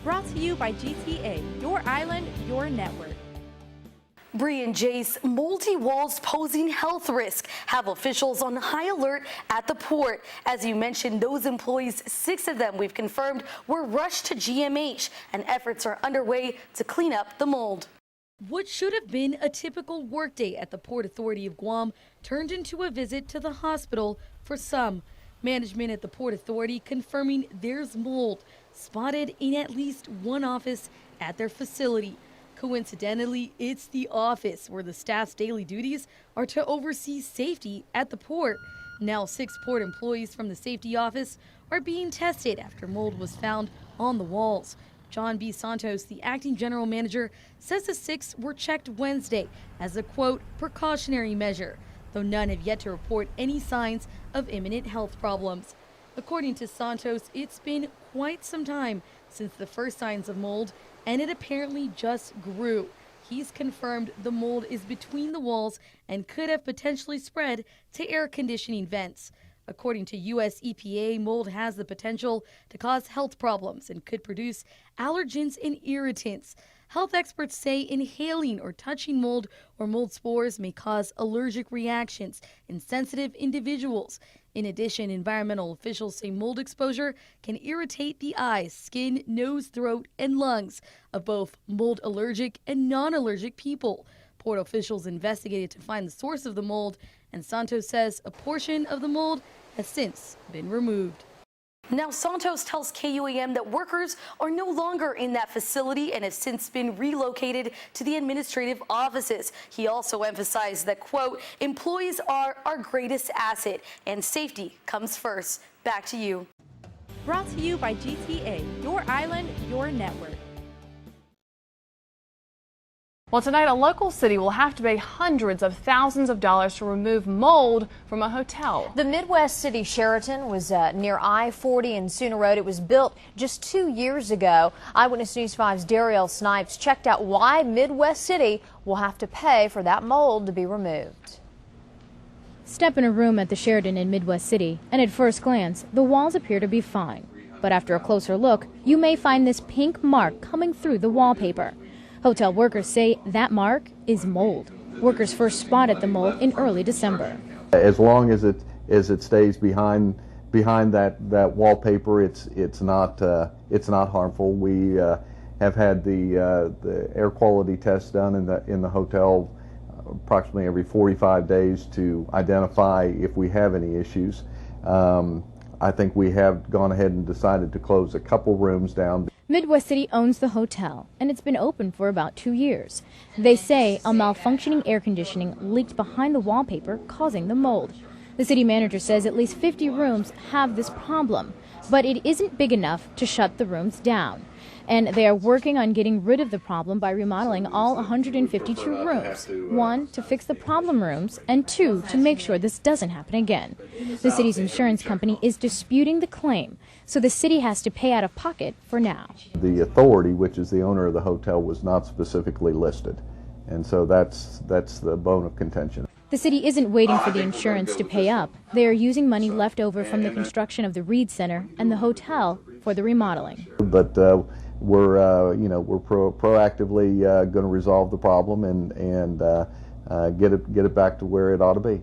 Brought to you by GTA, your island, your network. Bree and Jace, moldy walls posing health risk, have officials on high alert at the port. As you mentioned, those employees, 6 of them we've confirmed, were rushed to GMH, and efforts are underway to clean up the mold. What should have been a typical workday at the Port Authority of Guam turned into a visit to the hospital for some. Management at the Port Authority confirming there's mold spotted in at least one office at their facility. Coincidentally, it's the office where the staff's daily duties are to oversee safety at the port. Now 6 port employees from the safety office are being tested after mold was found on the walls. John B. Santos, the acting general manager, says the 6 were checked Wednesday as a, quote, precautionary measure, though none have yet to report any signs of imminent health problems. According to Santos, it's been quite some time since the first signs of mold, and it apparently just grew. He's confirmed the mold is between the walls and could have potentially spread to air conditioning vents. According to U.S. EPA, mold has the potential to cause health problems and could produce allergens and irritants. Health experts say inhaling or touching mold or mold spores may cause allergic reactions in sensitive individuals. In addition, environmental officials say mold exposure can irritate the eyes, skin, nose, throat, and lungs of both mold allergic and non-allergic people. Port officials investigated to find the source of the mold, and Santos says a portion of the mold has since been removed. Now, Santos tells KUAM that workers are no longer in that facility and have since been relocated to the administrative offices. He also emphasized that, quote, employees are our greatest asset and safety comes first. Back to you. Brought to you by GTA, your island, your network. Well, tonight a local city will have to pay hundreds of thousands of dollars to remove mold from a hotel. The Midwest city Sheraton was near I-40 and Sooner Road. It was built just 2 years ago. Eyewitness News 5's Darielle Snipes checked out why Midwest City will have to pay for that mold to be removed. Step in a room at the Sheraton in Midwest City, and at first glance, the walls appear to be fine. But after a closer look, you may find this pink mark coming through the wallpaper. Hotel workers say that mark is mold. Workers first spotted the mold in early December. As long as it stays behind that wallpaper, it's not harmful. We have had the air quality test done in the hotel approximately every 45 days to identify if we have any issues. I think we have gone ahead and decided to close a couple rooms down. Midwest City owns the hotel, and it's been open for about 2 years. They say a malfunctioning air conditioning leaked behind the wallpaper, causing the mold. The city manager says at least 50 rooms have this problem, but it isn't big enough to shut the rooms down. And they are working on getting rid of the problem by remodeling all 152 rooms. 1, to fix the problem rooms, and 2, to make sure this doesn't happen again. The city's insurance company is disputing the claim, so the city has to pay out of pocket for now. The authority, which is the owner of the hotel, was not specifically listed, and so that's the bone of contention. The city isn't waiting for the insurance to pay up. They are using money left over from the construction of the Reed Center and the hotel for the remodeling. But we're proactively going to resolve the problem and get it back to where it ought to be.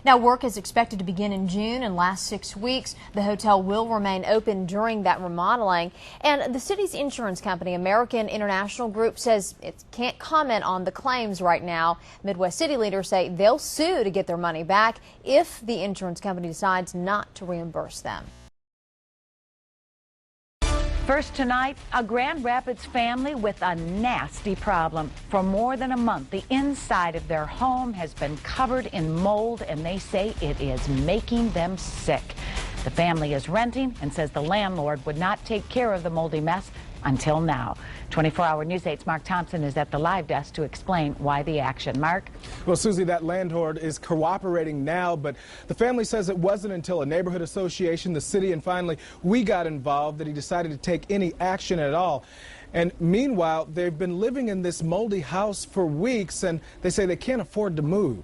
Now, work is expected to begin in June and last 6 weeks. The hotel will remain open during that remodeling. And the city's insurance company, American International Group, says it can't comment on the claims right now. Midwest City leaders say they'll sue to get their money back if the insurance company decides not to reimburse them. First tonight, a Grand Rapids family with a nasty problem. For more than a month, the inside of their home has been covered in mold, and they say it is making them sick. The family is renting and says the landlord would not take care of the moldy mess until now. 24-hour News 8's Mark Thompson is at the live desk to explain why the action. Mark? Well, Susie, that landlord is cooperating now, but the family says it wasn't until a neighborhood association, the city, and finally we got involved that he decided to take any action at all. And meanwhile, they've been living in this moldy house for weeks, and they say they can't afford to move.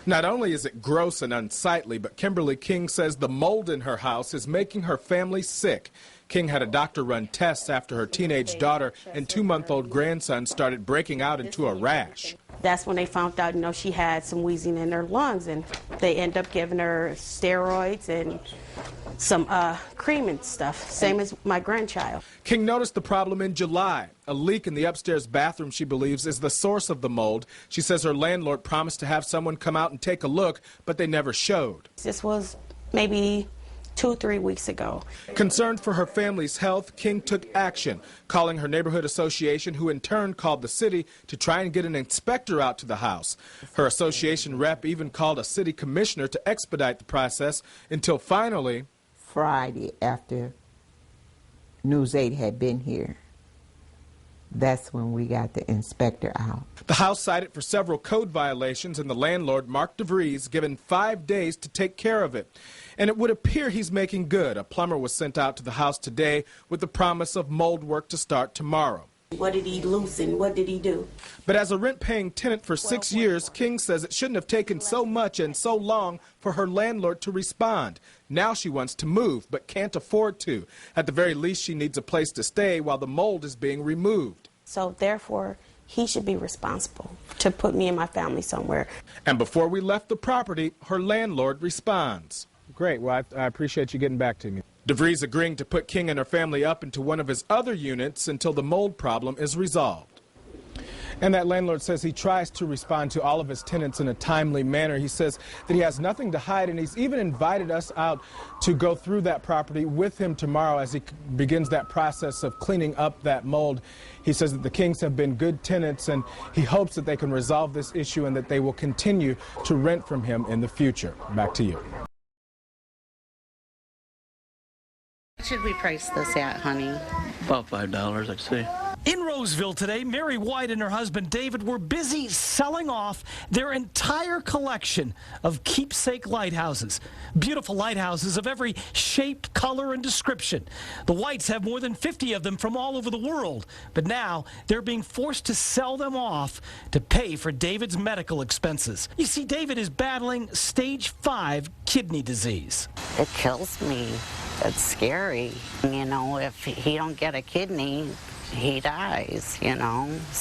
Not only is it gross and unsightly, but Kimberly King says the mold in her house is making her family sick. King had a doctor run tests after her teenage daughter and 2-month-old grandson started breaking out into a rash. That's when they found out, she had some wheezing in her lungs, and they end up giving her steroids and some cream and stuff, same as my grandchild. King noticed the problem in July. A leak in the upstairs bathroom, she believes, is the source of the mold. She says her landlord promised to have someone come out and take a look, but they never showed. This was maybe 2-3 weeks ago. Concerned for her family's health, King took action, calling her neighborhood association, who in turn called the city to try and get an inspector out to the house. Her association rep even called a city commissioner to expedite the process until finally, Friday, after News 8 had been here, that's when we got the inspector out. The house cited for several code violations, and the landlord, Mark DeVries, given 5 days to take care of it. And it would appear he's making good. A plumber was sent out to the house today with the promise of mold work to start tomorrow. What did he loosen? What did he do? But as a rent-paying tenant for 6 years, King says it shouldn't have taken so much and so long for her landlord to respond. Now she wants to move, but can't afford to. At the very least, she needs a place to stay while the mold is being removed. So therefore, he should be responsible to put me and my family somewhere. And before we left the property, her landlord responds. Great. Well, I appreciate you getting back to me. DeVries agreeing to put King and her family up into one of his other units until the mold problem is resolved. And that landlord says he tries to respond to all of his tenants in a timely manner. He says that he has nothing to hide, and he's even invited us out to go through that property with him tomorrow as he begins that process of cleaning up that mold. He says that the Kings have been good tenants, and he hopes that they can resolve this issue and that they will continue to rent from him in the future. Back to you. What should we price this at, honey? About $5, I'd say. In Roseville today, Mary White and her husband David were busy selling off their entire collection of keepsake lighthouses. Beautiful lighthouses of every shape, color, and description. The Whites have more than 50 of them from all over the world, but now they're being forced to sell them off to pay for David's medical expenses. You see, David is battling stage 5 kidney disease. It kills me. It's scary. If he don't get a kidney, he dies,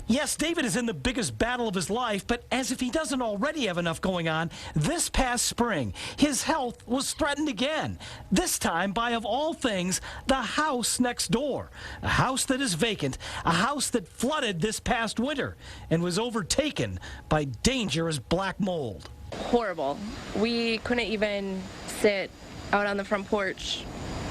Yes, David is in the biggest battle of his life, but as if he doesn't already have enough going on, this past spring, his health was threatened again. This time by, of all things, the house next door. A house that is vacant, a house that flooded this past winter and was overtaken by dangerous black mold. Horrible. We couldn't even sit out on the front porch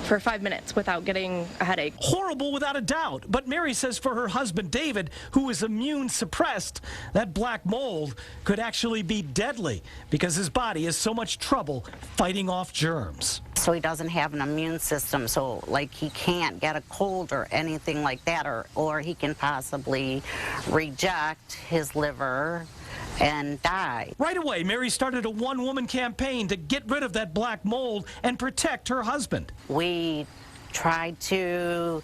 for 5 minutes without getting a headache. Horrible without a doubt, but Mary says for her husband David, who is immune suppressed, that black mold could actually be deadly because his body has so much trouble fighting off germs. So he doesn't have an immune system, so he can't get a cold or anything like that, or he can possibly reject his liver and die. Right away, Mary started a one-woman campaign to get rid of that black mold and protect her husband. We tried to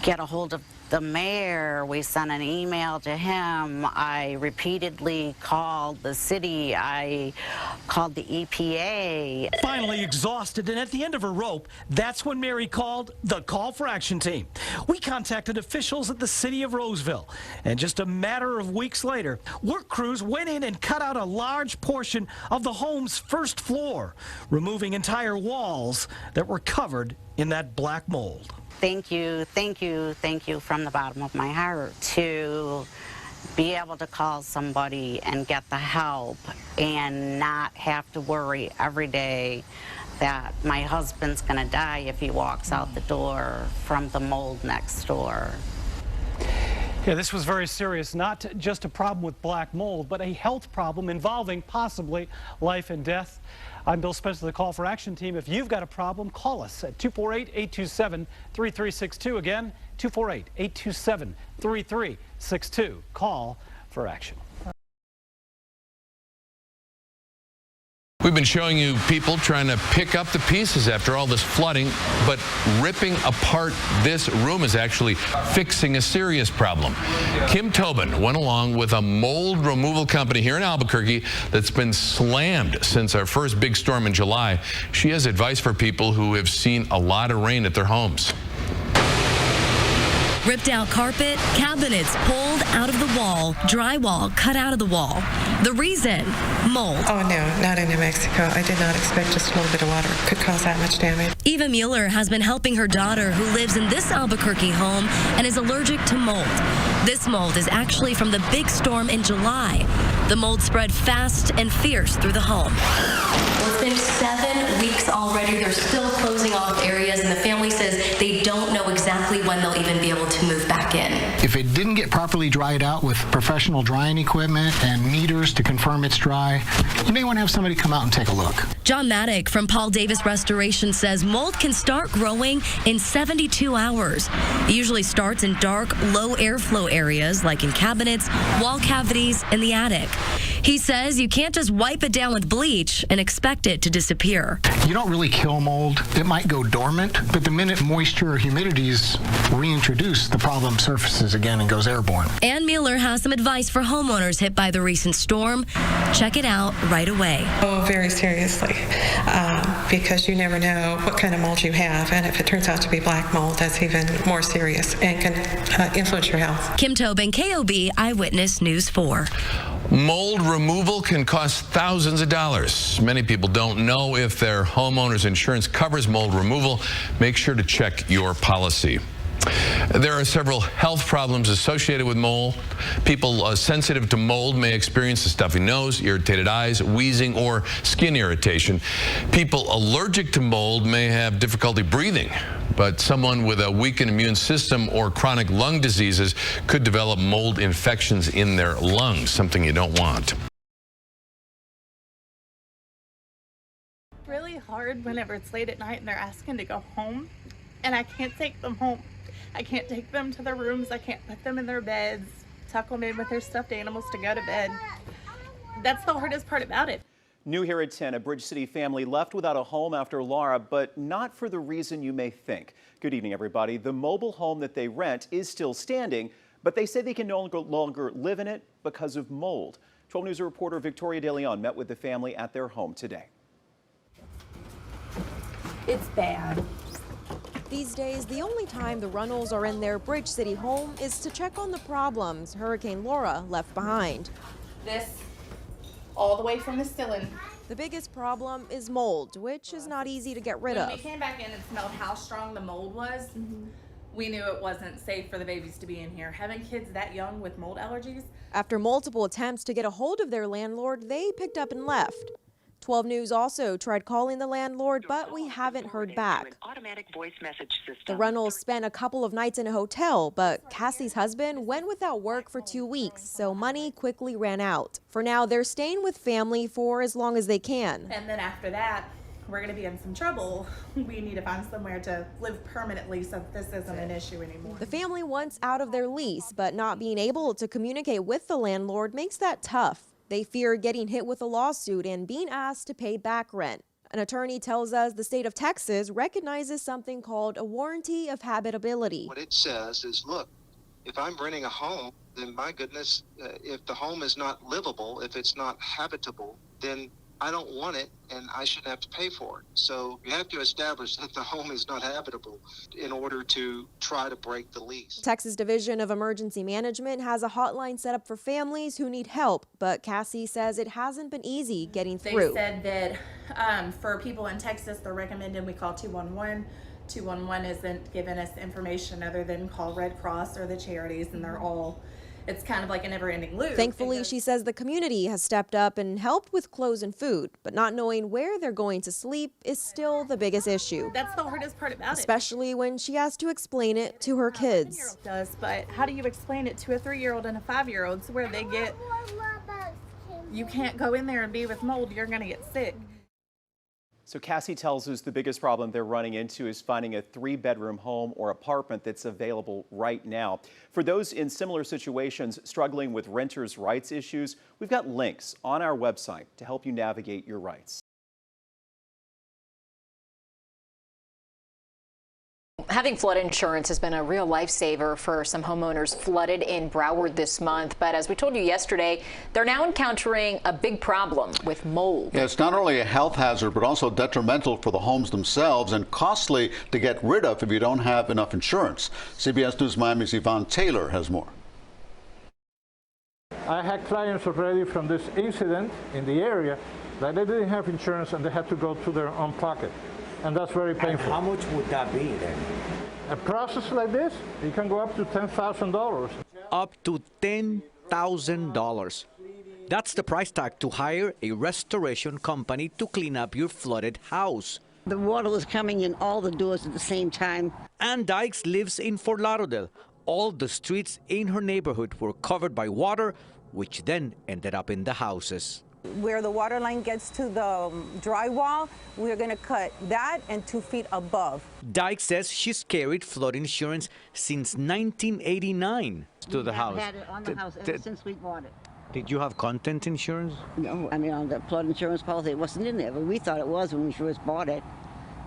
get a hold of the mayor. We sent an email to him. I repeatedly called the city. I called the EPA. Finally exhausted and at the end of her rope, that's when Mary called the Call for Action team. We contacted officials at the city of Roseville, and just a matter of weeks later, work crews went in and cut out a large portion of the home's first floor, removing entire walls that were covered in that black mold. Thank you, thank you, thank you from the bottom of my heart to be able to call somebody and get the help and not have to worry every day that my husband's going to die if he walks out the door from the mold next door. Yeah, this was very serious, not just a problem with black mold, but a health problem involving possibly life and death. I'm Bill Spencer, the Call for Action team. If you've got a problem, call us at 248-827-3362. Again, 248-827-3362. Call for Action. We've been showing you people trying to pick up the pieces after all this flooding, but ripping apart this room is actually fixing a serious problem. Kim Tobin went along with a mold removal company here in Albuquerque that's been slammed since our first big storm in July. She has advice for people who have seen a lot of rain at their homes. Ripped out carpet, cabinets pulled out of the wall, drywall cut out of the wall. The reason? Mold. Oh no, not in New Mexico. I did not expect just a little bit of water could cause that much damage. Eva Mueller has been helping her daughter who lives in this Albuquerque home and is allergic to mold. This mold is actually from the big storm in July. The mold spread fast and fierce through the home. Well, it's been 7 weeks already. They're still closing off areas, and the family says they don't know exactly when they'll even be able to move back in. If it didn't get properly dried out with professional drying equipment and meters to confirm it's dry, you may want to have somebody come out and take a look. John Maddock from Paul Davis Restoration says mold can start growing in 72 hours. It usually starts in dark, low airflow areas like in cabinets, wall cavities, and the attic. He says you can't just wipe it down with bleach and expect it to disappear. You don't really kill mold. It might go dormant, but the minute moisture or humidity is reintroduced, the problem surfaces again and goes airborne. And Mueller has some advice for homeowners hit by the recent storm. Check it out right away. Oh, very seriously, because you never know what kind of mold you have, and if it turns out to be black mold, that's even more serious and can influence your health. Kim Tobin, KOB Eyewitness News 4. Mold removal can cost thousands of dollars. Many people don't know if their homeowner's insurance covers mold removal. Make sure to check your policy. There are several health problems associated with mold. People sensitive to mold may experience a stuffy nose, irritated eyes, wheezing, or skin irritation. People allergic to mold may have difficulty breathing, but someone with a weakened immune system or chronic lung diseases could develop mold infections in their lungs, something you don't want. Really hard whenever it's late at night and they're asking to go home, and I can't take them home. I can't take them to their rooms. I can't put them in their beds, tuck them in with their stuffed animals to go to bed. That's the hardest part about it. New here at 10, a Bridge City family left without a home after Laura, but not for the reason you may think. Good evening, everybody. The mobile home that they rent is still standing, but they say they can no longer live in it because of mold. 12 News reporter Victoria De Leon met with the family at their home today. It's bad. These days, the only time the Runnels are in their Bridge City home is to check on the problems Hurricane Laura left behind. This, all the way from the ceiling. The biggest problem is mold, which is not easy to get rid of. When we came back in and smelled how strong the mold was, we knew it wasn't safe for the babies to be in here. Having kids that young with mold allergies. After multiple attempts to get a hold of their landlord, they picked up and left. 12 News also tried calling the landlord, but we haven't heard back. The Runnels spent a couple of nights in a hotel, but Cassie's husband went without work for 2 weeks, so money quickly ran out. For now, they're staying with family for as long as they can. And then after that, we're going to be in some trouble. We need to find somewhere to live permanently so this isn't an issue anymore. The family wants out of their lease, but not being able to communicate with the landlord makes that tough. They fear getting hit with a lawsuit and being asked to pay back rent. An attorney tells us the state of Texas recognizes something called a warranty of habitability. What it says is, look, if I'm renting a home, then my goodness, if the home is not livable, if it's not habitable, then I don't want it and I shouldn't have to pay for it. So you have to establish that the home is not habitable in order to try to break the lease. Texas Division of Emergency Management has a hotline set up for families who need help, but Cassie says it hasn't been easy getting through. They said that for people in Texas, they're recommending we call 211. 211 isn't giving us information other than call Red Cross or the charities, and they're all, it's kind of like a never-ending loop. Thankfully, she says the community has stepped up and helped with clothes and food, but not knowing where they're going to sleep is still the biggest issue. That's the hardest part about it. Especially when she has to explain it to her kids. Does, but how do you explain it to a 3-year-old and a 5-year-old so where they get, you can't go in there and be with mold, you're going to get sick. So Cassie tells us the biggest problem they're running into is finding a 3-bedroom home or apartment that's available right now. For those in similar situations struggling with renters' rights issues, we've got links on our website to help you navigate your rights. Having flood insurance has been a real lifesaver for some homeowners flooded in Broward this month. But as we told you yesterday, they're now encountering a big problem with mold. Yeah, it's not only a health hazard, but also detrimental for the homes themselves and costly to get rid of if you don't have enough insurance. CBS News Miami's Yvonne Taylor has more. I had clients already from this incident in the area that they didn't have insurance and they had to go to their own pocket. And that's very painful. And how much would that be then? A process like this, it can go up to $10,000. Up to $10,000. That's the price tag to hire a restoration company to clean up your flooded house. The water was coming in all the doors at the same time. Ann Dykes lives in Fort Lauderdale. All the streets in her neighborhood were covered by water, which then ended up in the houses. Where the water line gets to the drywall, we're going to cut that and 2 feet above. Dyke says she's carried flood insurance since 1989 to the house. We have had it on the house ever since we bought it. Did you have content insurance? No, I mean on the flood insurance policy, it wasn't in there, but we thought it was when we first bought it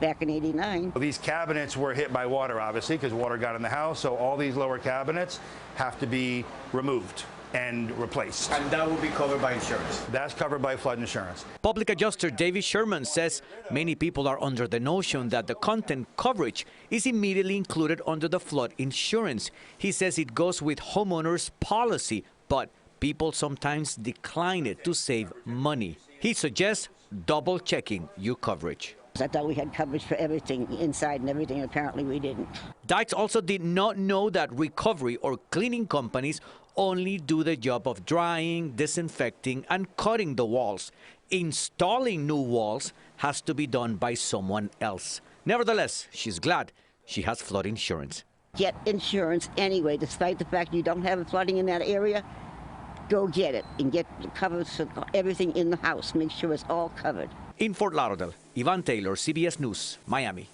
back in '89. Well, these cabinets were hit by water, obviously, because water got in the house, so all these lower cabinets have to be removed and replaced. And that will be covered by insurance? That's covered by flood insurance. Public Adjuster David Sherman says many people are under the notion that the content coverage is immediately included under the flood insurance. He says it goes with homeowners' policy, but people sometimes decline it to save money. He suggests double checking your coverage. I thought we had coverage for everything inside and everything. Apparently we didn't. Dykes also did not know that recovery or cleaning companies only do the job of drying, disinfecting, and cutting the walls. Installing new walls has to be done by someone else. Nevertheless, she's glad she has flood insurance. Get insurance anyway, despite the fact you don't have flooding in that area. Go get it and get covered for everything in the house. Make sure it's all covered. In Fort Lauderdale, Yvonne Taylor, CBS News, Miami.